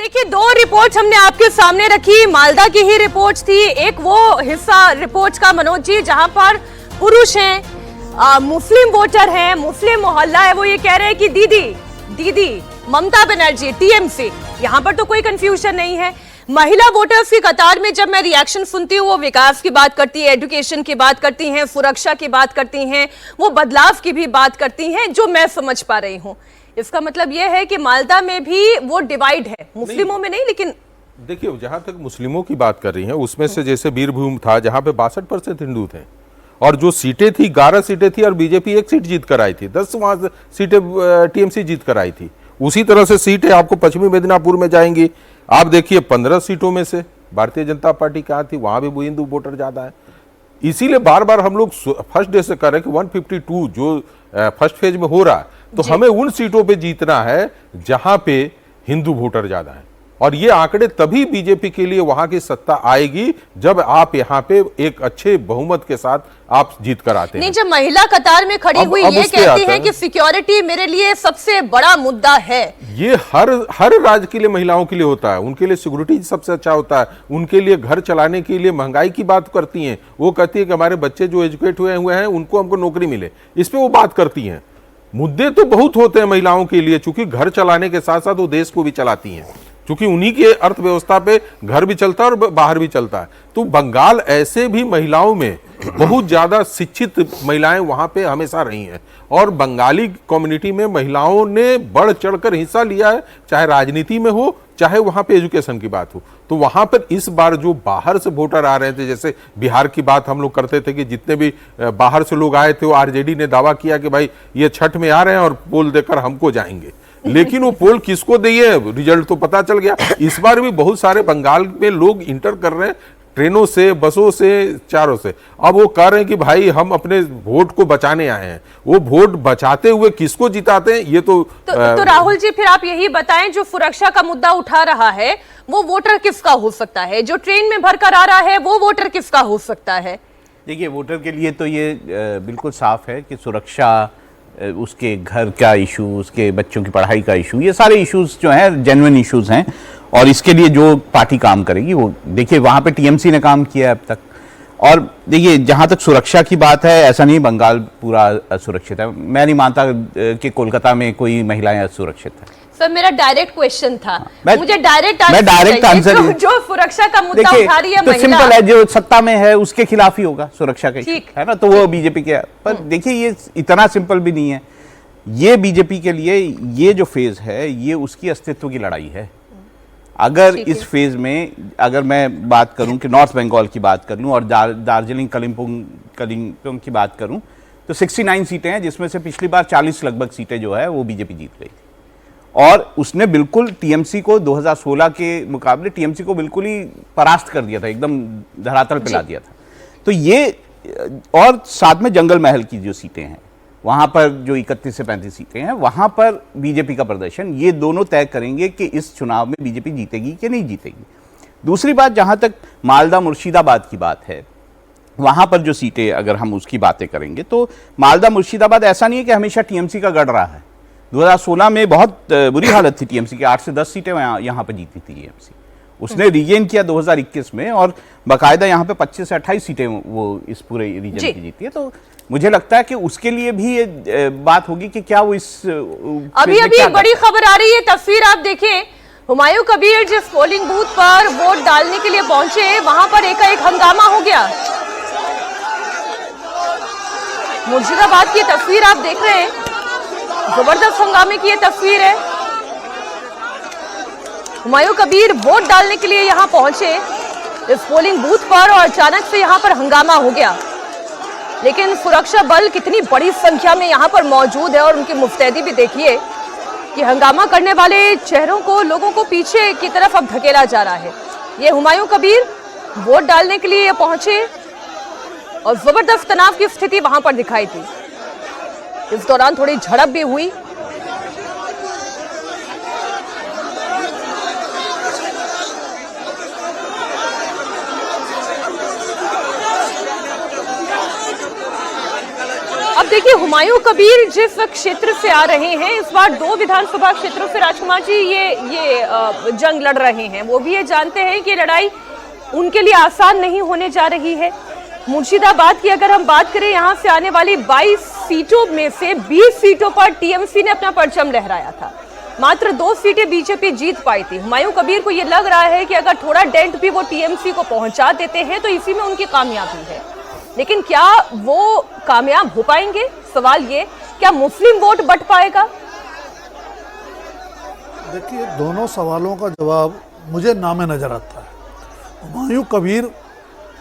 देखिए, दो रिपोर्ट हमने आपके सामने रखी। मालदा की ही रिपोर्ट थी। एक वो हिस्सा रिपोर्ट का मनोज जी जहां पर पुरुष हैं, मुस्लिम वोटर हैं, मुस्लिम मोहल्ला है, वो ये कह रहे हैं कि दीदी ममता बनर्जी टीएमसी। यहां पर तो कोई कंफ्यूजन नहीं है। महिला वोटर्स की कतार में जब मैं रिएक्शन सुनती हूँ, वो विकास की बात करती है, एजुकेशन की बात करती हैं, सुरक्षा की बात करती हैं, वो बदलाव की भी बात करती हैं, जो मैं समझ पा रही हूँ। इसका मतलब यह है कि मालदा में भी वो डिवाइड है, मुस्लिमों में नहीं। लेकिन देखिए, जहां तक मुस्लिमों की बात कर रही हैं, उसमें से जैसे बीरभूम था जहां पे 62% हिंदू थे, और जो सीटें थी 11 सीटें थी और बीजेपी एक सीट जीत कर आई थी, 10 वहां सीटें टीएमसी जीत कर आई थी। उसी तरह से सीटें आपको पश्चिमी मिदनापुर में जाएंगी। आप देखिए 15 सीटों में से भारतीय जनता पार्टी कहाँ थी, वहां भी हिंदू वोटर ज्यादा है। इसीलिए बार बार हम लोग फर्स्ट डे से कर रहे हैं कि 152 जो फर्स्ट फेज में हो रहा है, तो हमें उन सीटों पे जीतना है जहां पे हिंदू वोटर ज्यादा है। और ये आंकड़े तभी बीजेपी के लिए वहां की सत्ता आएगी जब आप यहाँ पे एक अच्छे बहुमत के साथ आप जीत कर आते हैं। नहीं, जब महिला कतार में खड़ी हुई ये कहती है कि सिक्योरिटी मेरे लिए सबसे बड़ा मुद्दा है। ये हर राज्य के लिए महिलाओं के लिए होता है, उनके लिए सिक्योरिटी सबसे अच्छा होता है, उनके लिए घर चलाने के लिए महंगाई की बात करती हैं। वो कहती है कि हमारे बच्चे जो एजुकेट हुए हैं उनको हमको नौकरी मिले, इस पे वो बात करती हैं। मुद्दे तो बहुत होते हैं महिलाओं के लिए, चूंकि घर चलाने के साथ साथ वो देश को भी चलाती हैं, क्योंकि उन्हीं के अर्थव्यवस्था पे घर भी चलता है और बाहर भी चलता है। तो बंगाल ऐसे भी महिलाओं में बहुत ज्यादा शिक्षित महिलाएं वहां पे हमेशा रही हैं, और बंगाली कम्युनिटी में महिलाओं ने बढ़ चढ़कर हिस्सा लिया है, चाहे राजनीति में हो चाहे वहां पे एजुकेशन की बात हो। तो वहां पर इस बार जो बाहर से वोटर आ रहे थे, जैसे बिहार की बात हम लोग करते थे कि जितने भी बाहर से लोग आए थे, वो आरजेडी ने दावा किया कि भाई ये छठ में आ रहे हैं और पोल देकर हमको जाएंगे, लेकिन वो पोल किसको दिए, रिजल्ट तो पता चल गया। इस बार भी बहुत सारे बंगाल में लोग इंटर कर रहे हैं, ट्रेनों से, बसों से, चारों से। अब वो कह रहे हैं कि भाई हम अपने वोट को बचाने आए हैं। वो वोट बचाते हुए किसको जिताते हैं, ये तो राहुल जी, फिर आप यही बताएं, जो सुरक्षा का मुद्दा उठा रहा है वो वोटर किसका हो सकता है? जो ट्रेन में भरकर आ रहा है वो वोटर किसका हो सकता है? देखिए, वोटर के लिए तो ये बिल्कुल साफ है कि सुरक्षा, उसके घर का इशू, उसके बच्चों की पढ़ाई का इशू, ये सारे इश्यूज जो हैं जेन्युइन इश्यूज हैं, और इसके लिए जो पार्टी काम करेगी वो, देखिए वहाँ पे टीएमसी ने काम किया है अब तक। और देखिए, जहाँ तक सुरक्षा की बात है, ऐसा नहीं बंगाल पूरा असुरक्षित है। मैं नहीं मानता कि कोलकाता में कोई महिलाएं असुरक्षित है। सर, मेरा डायरेक्ट क्वेश्चन था, मुझे डायरेक्ट आंसर जो सुरक्षा का मुद्दा उठा रही है तो महिला, सिंपल है, जो सत्ता में है उसके खिलाफ ही होगा सुरक्षा का, है ना, तो वो बीजेपी के। पर देखिए, ये इतना सिंपल भी नहीं है। ये बीजेपी के लिए ये जो फेज है, ये उसकी अस्तित्व की लड़ाई है। अगर इस फेज में, अगर मैं बात करूं कि नॉर्थ बंगाल की बात कर लूं और दार्जिलिंग कलिम्पोंग की बात करूं, तो 69 सीटें हैं, जिसमें से पिछली बार 40 लगभग सीटें जो है वो बीजेपी जीत गई थी। और उसने बिल्कुल टीएमसी को 2016 के मुकाबले टीएमसी को बिल्कुल ही परास्त कर दिया था, एकदम धरातल पे ला दिया था। तो ये, और साथ में जंगल महल की जो सीटें हैं वहां पर, जो 31 से 35 सीटें हैं, वहां पर बीजेपी का प्रदर्शन, ये दोनों तय करेंगे कि इस चुनाव में बीजेपी जीतेगी कि नहीं जीतेगी। दूसरी बात, जहां तक मालदा मुर्शिदाबाद की बात है, वहां पर जो सीटें, अगर हम उसकी बातें करेंगे, तो मालदा मुर्शिदाबाद ऐसा नहीं है कि हमेशा टीएमसी का गढ़ रहा है। 2016 में बहुत बुरी हालत थी टीएमसी की, 8 से 10 सीटें यहाँ पर जीती थी टीएमसी। उसने रीगेन किया 2021 में, और बाकायदा यहाँ पे 25 से 28 सीटें वो इस पूरे रीजन की जीती है। तो मुझे लगता है कि उसके लिए भी ये बात होगी कि क्या वो इस अभी एक बड़ी खबर आ रही है, तस्वीर आप देखें, हुमायूं कबीर जिस पोलिंग बूथ पर वोट डालने के लिए पहुंचे, वहां पर एकाएक हंगामा हो गया। मुर्शिदाबाद की तस्वीर आप देख रहे हैं, जबरदस्त हंगामे की ये तस्वीर है। हुमायूं कबीर वोट डालने के लिए यहां पहुंचे इस पोलिंग बूथ पर, और अचानक से यहां पर हंगामा हो गया। लेकिन सुरक्षा बल कितनी बड़ी संख्या में यहां पर मौजूद है, और उनकी मुस्तैदी भी देखिए कि हंगामा करने वाले चेहरों को, लोगों को पीछे की तरफ अब धकेला जा रहा है। ये हुमायूं कबीर वोट डालने के लिए पहुंचे, और जबरदस्त तनाव की स्थिति वहां पर दिखाई थी। इस दौरान थोड़ी झड़प भी हुई। अब देखिए, देखिए, हुमायूं कबीर जिस क्षेत्र से आ रहे हैं, इस बार 2 विधानसभा क्षेत्रों से राजकुमार जी ये जंग लड़ रहे हैं। वो भी ये जानते हैं कि लड़ाई उनके लिए आसान नहीं होने जा रही है। मुर्शिदाबाद की अगर हम बात करें, यहाँ से आने वाली 22 सीटों में से 20 सीटों पर टीएमसी ने अपना परचम लहराया था। मात्र 2 सीटें बीजेपी जीत पाई थी। हुमायूं कबीर को यह लग रहा है कि अगर थोड़ा डेंट भी वो टीएमसी को पहुंचा देते हैं तो इसी में उनकी कामयाबी है। लेकिन क्या वो कामयाब हो पाएंगे? सवाल ये, क्या मुस्लिम वोट बट पाएगा? देखिए, दोनों सवालों का जवाब मुझे ना में नजर आता है। हुमायूं कबीर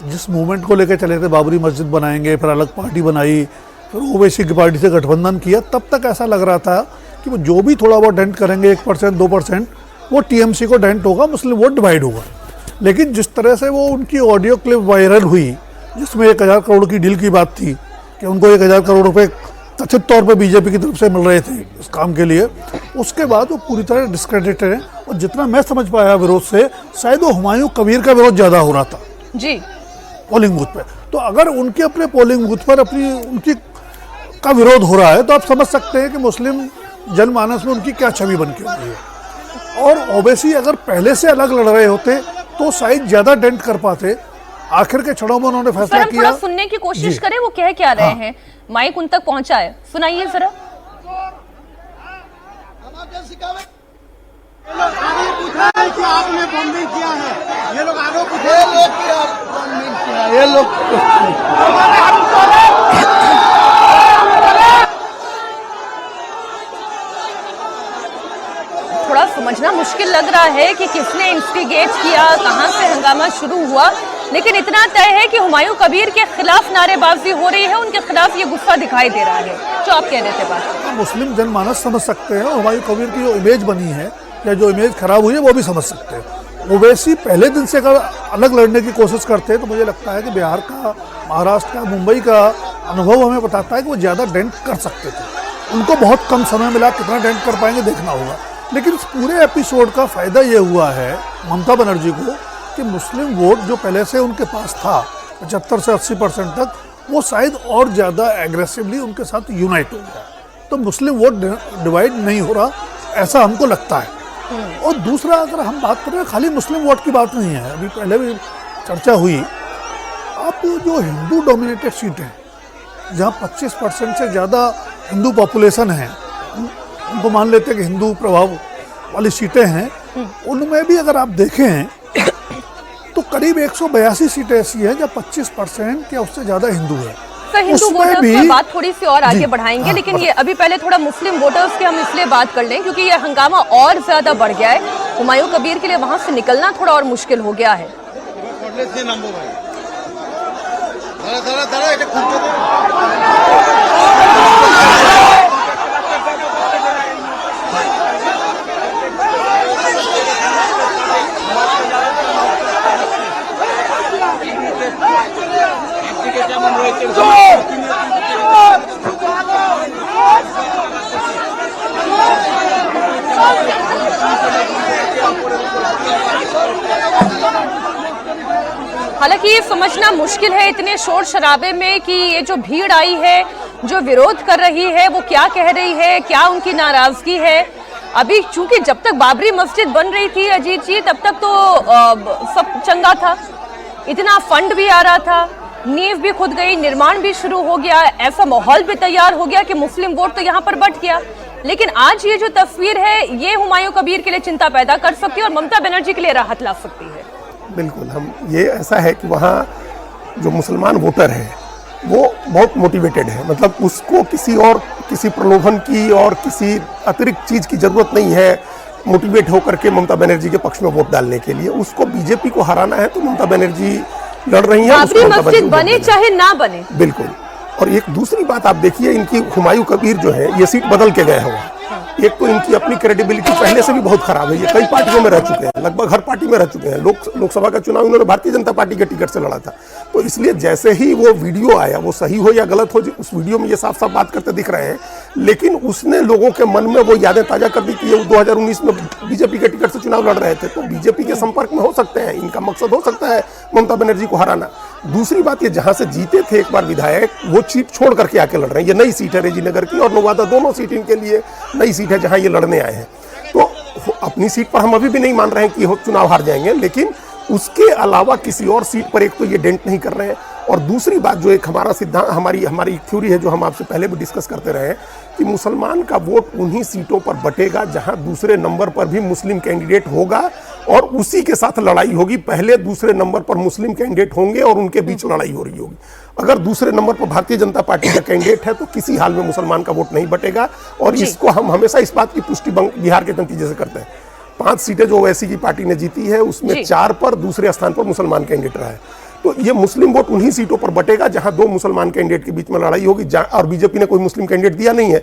जिस मूवमेंट को लेकर चले थे, बाबरी मस्जिद बनाएंगे, फिर अलग पार्टी बनाई, फिर ओवैसी की पार्टी से गठबंधन किया, तब तक ऐसा लग रहा था कि वो जो भी थोड़ा बहुत डेंट करेंगे 1% 2%, वो टीएमसी को डेंट होगा, मुस्लिम वोट डिवाइड होगा। लेकिन जिस तरह से वो उनकी ऑडियो क्लिप वायरल हुई जिसमें 1000 करोड़ की डील की बात थी कि उनको 1000 करोड़ रुपए कथित तौर पर बीजेपी की तरफ से मिल रहे थे इस काम के लिए, उसके बाद वो पूरी तरह डिस्क्रेडिटेड है। और जितना मैं समझ पाया विरोध से, शायद वो हुमायूं कबीर का विरोध ज्यादा हो रहा था जी पोलिंग बूथ पे। तो अगर उनके अपने पोलिंग बूथ पर उनकी का विरोध हो रहा है तो आप समझ सकते हैं कि मुस्लिम जनमानस में उनकी क्या छवि बन के हुई है। और ओवैसी अगर पहले से अलग लड़ रहे होते तो शायद ज्यादा डेंट कर पाते। आखिर के क्षणों में उन्होंने फैसला किया। थोड़ा सुनने की कोशिश करें वो कह क्या रहे हैं। माइक उन तक पहुंचा है, सुनाइए जरा। कि आपने बॉम्बिंग किया है, ये लोग आरोप बॉम्बिंग किया, ये लोग थोड़ा समझना मुश्किल लग रहा है कि किसने इंस्टिगेट किया, कहां से हंगामा शुरू हुआ, लेकिन इतना तय है कि हुमायूं कबीर के खिलाफ नारेबाजी हो रही है, उनके खिलाफ ये गुस्सा दिखाई दे रहा है। जो आप कह रहे थे बात, मुस्लिम जनमानस समझ सकते हैं। हुमायूं कबीर की जो इमेज बनी है या जो इमेज खराब हुई है वो भी समझ सकते हैं। ओवैसी पहले दिन से अगर अलग लड़ने की कोशिश करते हैं तो मुझे लगता है कि बिहार का, महाराष्ट्र का, मुंबई का अनुभव हमें बताता है कि वो ज़्यादा डेंट कर सकते थे। उनको बहुत कम समय मिला, कितना डेंट कर पाएंगे देखना होगा। लेकिन इस पूरे एपिसोड का फायदा ये हुआ है ममता बनर्जी को कि मुस्लिम वोट जो पहले से उनके पास था 75 से 80% तक, वो शायद और ज़्यादा एग्रेसिवली उनके साथ यूनाइट हो गया। तो मुस्लिम वोट डिवाइड नहीं हो रहा, ऐसा हमको लगता है। और दूसरा, अगर हम बात करें, खाली मुस्लिम वोट की बात नहीं है, अभी पहले भी चर्चा हुई, अब जो हिंदू डोमिनेटेड सीटें हैं जहाँ 25% से ज़्यादा हिंदू पॉपुलेशन है, उनको मान लेते हैं कि हिंदू प्रभाव वाली सीटें हैं, उनमें भी अगर आप देखें तो करीब 182 सीटें ऐसी हैं जहाँ 25% या उससे ज़्यादा हिंदू है। सर, हिंदू वोटर्स की बात थोड़ी सी और आगे बढ़ाएंगे, लेकिन ये अभी पहले थोड़ा मुस्लिम वोटर्स की हम इसलिए बात कर लें क्योंकि ये हंगामा और ज्यादा बढ़ गया है। हुमायूं कबीर के लिए वहां से निकलना थोड़ा और मुश्किल हो गया है। हालांकि ये समझना मुश्किल है इतने शोर शराबे में कि ये जो भीड़ आई है, जो विरोध कर रही है, वो क्या कह रही है, क्या उनकी नाराजगी है। अभी चूंकि जब तक बाबरी मस्जिद बन रही थी अजीत जी, तब तक तो सब चंगा था, इतना फंड भी आ रहा था, नींव भी खुद गई, निर्माण भी शुरू हो गया, ऐसा माहौल भी तैयार हो गया कि मुस्लिम वोट तो यहाँ पर बट गया। लेकिन आज ये जो तस्वीर है, ये हुमायूं कबीर के लिए चिंता पैदा कर सकती है और ममता बनर्जी के लिए राहत ला सकती है। बिल्कुल, हम ये ऐसा है कि वहाँ जो मुसलमान वोटर है वो बहुत मोटिवेटेड है, मतलब उसको किसी प्रलोभन की और किसी अतिरिक्त चीज़ की ज़रूरत नहीं है मोटिवेट होकर के ममता बनर्जी के पक्ष में वोट डालने के लिए। उसको बीजेपी को हराना है तो ममता बनर्जी लड़ रही है, बाबरी मस्जिद बने चाहे ना बने। बिल्कुल। और एक दूसरी बात आप देखिए, इनकी हुमायूं कबीर जो है ये सीट बदल के गए हैं। एक तो इनकी अपनी क्रेडिबिलिटी पहले से भी बहुत खराब है, ये कई पार्टियों में रह चुके हैं, लगभग हर पार्टी में रह चुके हैं। लोकसभा का चुनाव इन्होंने भारतीय जनता पार्टी के टिकट से लड़ा था, तो इसलिए जैसे ही वो वीडियो आया, वो सही हो या गलत हो, उस वीडियो में ये साफ साफ बात करते दिख रहे हैं, लेकिन उसने लोगों के मन में वो यादें ताजा कर दी कि ये 2019 में बीजेपी के टिकट से चुनाव लड़ रहे थे, तो बीजेपी के संपर्क में हो सकते हैं, इनका मकसद हो सकता है ममता बनर्जी को हराना। दूसरी बात, ये जहां से जीते थे एक बार विधायक, वो सीट छोड़ करके आके लड़ रहे हैं। ये नई सीट है रेजीनगर की और नवादा, दोनों सीट इनके लिए नई सीट है जहां ये लड़ने आए हैं। तो अपनी सीट पर हम अभी भी नहीं मान रहे हैं कि चुनाव हार जाएंगे, लेकिन उसके अलावा किसी और सीट पर एक तो ये डेंट नहीं कर रहे हैं। और दूसरी बात, जो एक हमारा सिद्धांत, हमारी थ्योरी है जो हम आपसे पहले भी डिस्कस करते रहे हैं, कि मुसलमान का वोट उन्हीं सीटों पर बटेगा जहां दूसरे नंबर पर भी मुस्लिम कैंडिडेट होगा और उसी के साथ लड़ाई होगी। पहले दूसरे नंबर पर मुस्लिम कैंडिडेट होंगे और उनके बीच लड़ाई हो रही होगी। अगर दूसरे नंबर पर भारतीय जनता पार्टी का कैंडिडेट है तो किसी हाल में मुसलमान का वोट नहीं बटेगा। और इसको हम हमेशा इस बात की पुष्टि बिहार के नतीजे से करते हैं। 5 सीटें जो ओवैसी की पार्टी ने जीती है, उसमें 4 पर दूसरे स्थान पर मुसलमान कैंडिडेट रहा है। तो ये मुस्लिम वोट उन्हीं सीटों पर बटेगा जहां 2 मुसलमान कैंडिडेट के बीच में लड़ाई होगी। और बीजेपी ने कोई मुस्लिम कैंडिडेट दिया नहीं है,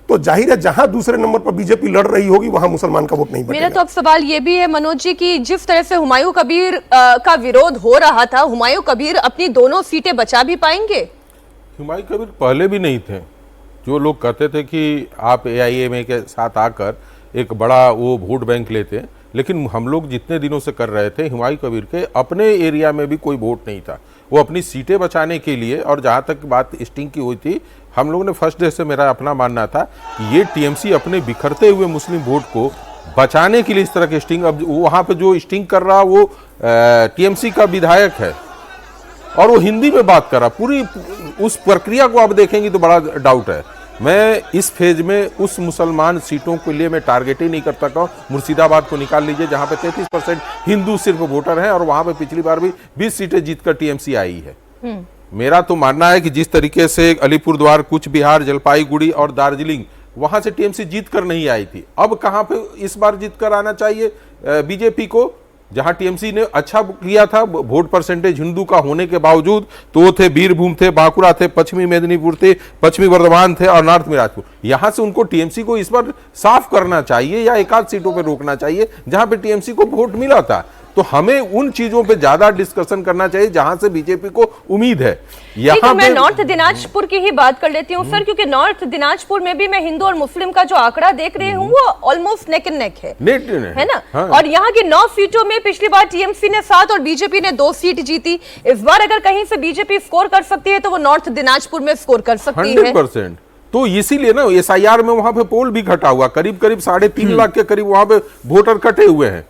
तो जाहिर है जहां दूसरे नंबर पर बीजेपी लड़ रही होगी वहां मुसलमान का वोट नहीं बटेगा। मेरा तो अब सवाल ये भी है मनोज जी कि जिस तरह से हुमायूं कबीर का विरोध हो रहा था, हुमायूं कबीर अपनी दोनों सीटें बचा भी पाएंगे? हुमायूं कबीर पहले भी नहीं थे। जो लोग कहते थे कि आप AIMA के साथ आकर एक बड़ा वो वोट बैंक लेते, लेकिन हम लोग जितने दिनों से कर रहे थे, हुमायूं कबीर के अपने एरिया में भी कोई वोट नहीं था। वो अपनी सीटें बचाने के लिए, और जहाँ तक बात स्टिंग की हुई थी, हम लोगों ने फर्स्ट डे से, मेरा अपना मानना था कि ये TMC अपने बिखरते हुए मुस्लिम वोट को बचाने के लिए इस तरह के स्टिंग, अब वहाँ पे जो स्टिंग कर रहा वो TMC का विधायक है और वो हिंदी में बात कर रहा। पूरी उस प्रक्रिया को आप देखेंगे तो बड़ा डाउट है। मैं इस फेज में उस मुसलमान सीटों के लिए मैं टारगेट ही नहीं कर सकता हूँ। मुर्शिदाबाद को निकाल लीजिए जहां पे 33% हिंदू सिर्फ वोटर हैं और वहां पे पिछली बार भी 20 सीटें जीतकर TMC आई है। मेरा तो मानना है कि जिस तरीके से अलीपुरद्वार, कुछ बिहार, जलपाईगुड़ी और दार्जिलिंग, वहां से TMC जीत कर नहीं आई थी, अब कहां पे इस बार जीत कर आना चाहिए बीजेपी को, जहां TMC ने अच्छा किया था वोट परसेंटेज हिंदू का होने के बावजूद। तो वो थे बीरभूम थे, बांकुड़ा थे, पश्चिमी मेदिनीपुर थे, पश्चिमी वर्धमान थे और नॉर्थ मिराजपुर। यहां से उनको TMC को इस बार साफ करना चाहिए या एकाध सीटों पे रोकना चाहिए जहां पे TMC को वोट मिला था। तो हमें उन चीजों पे ज्यादा डिस्कशन करना चाहिए जहां से बीजेपी को उम्मीद है। यहाँ मैं नॉर्थ दिनाजपुर की ही बात कर लेती हूँ सर, क्योंकि नॉर्थ दिनाजपुर में भी मैं हिंदू और मुस्लिम का जो आंकड़ा देख रही हूँ वो ऑलमोस्ट नेक एंड नेक है ना। हाँ। और यहाँ की 9 सीटों में पिछली बार TMC ने 7 और बीजेपी ने 2 सीट जीती। इस बार अगर कहीं से बीजेपी स्कोर कर सकती है तो वो नॉर्थ दिनाजपुर में स्कोर कर सकती है 100%। तो इसीलिए ना SIR में वहां पे पोल भी घटा हुआ, करीब 3.5 लाख के करीब वहां पे वोटर कटे हुए हैं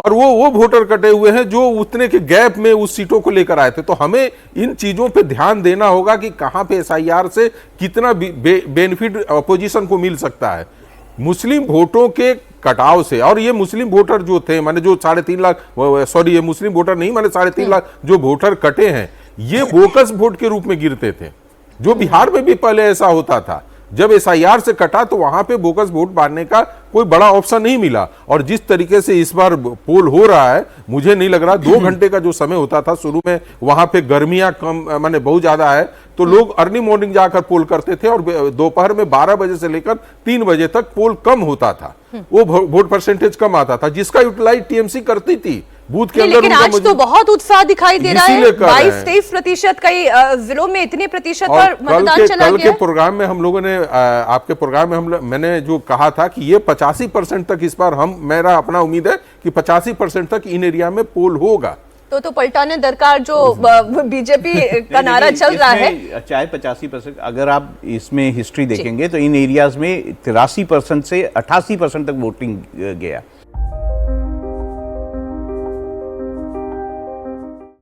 और वो वोटर कटे हुए हैं जो उतने के गैप में उस सीटों को लेकर आए थे। तो हमें इन चीजों पे ध्यान देना होगा कि कहां पे SIR से कितना बेनिफिट अपोजिशन को मिल सकता है मुस्लिम वोटों के कटाव से। और ये मुस्लिम वोटर जो थे, माने जो 3.5 लाख, सॉरी ये मुस्लिम वोटर नहीं, माने 3.5 लाख जो वोटर कटे हैं, ये बोकस वोट के रूप में गिरते थे, जो बिहार में भी पहले ऐसा होता था। जब SIR से कटा तो वहां पे बोकस वोट मारने का कोई बड़ा ऑप्शन नहीं मिला। और जिस तरीके से इस बार पोल हो रहा है, मुझे नहीं लग रहा 2 घंटे का जो समय होता था शुरू में, वहां पे गर्मियां कम माने बहुत ज्यादा है, तो लोग अर्ली मॉर्निंग जाकर पोल करते थे और दोपहर में 12 बजे से लेकर 3 बजे तक पोल कम होता था, वो वोट परसेंटेज कम आता था, जिसका यूटिलाइज TMC करती थी बूथ के अंदर। लेकिन आज तो बहुत उत्साह दिखाई दे रहा है, 22-23% कई जिलों में इतने प्रतिशत पर मतदान चला गया। कल के प्रोग्राम में हम लोगों ने, आपके प्रोग्राम में मैंने जो कहा था कि ये 85% तक इस बार मेरा अपना उम्मीद है कि 85% तक इन एरिया में पोल होगा। तो पलटाने दरकार जो बीजेपी का नारा चल रहा है, चाहे 85%, अगर आप इसमें हिस्ट्री देखेंगे तो इन एरियाज में 83% से 88% तक वोटिंग गया।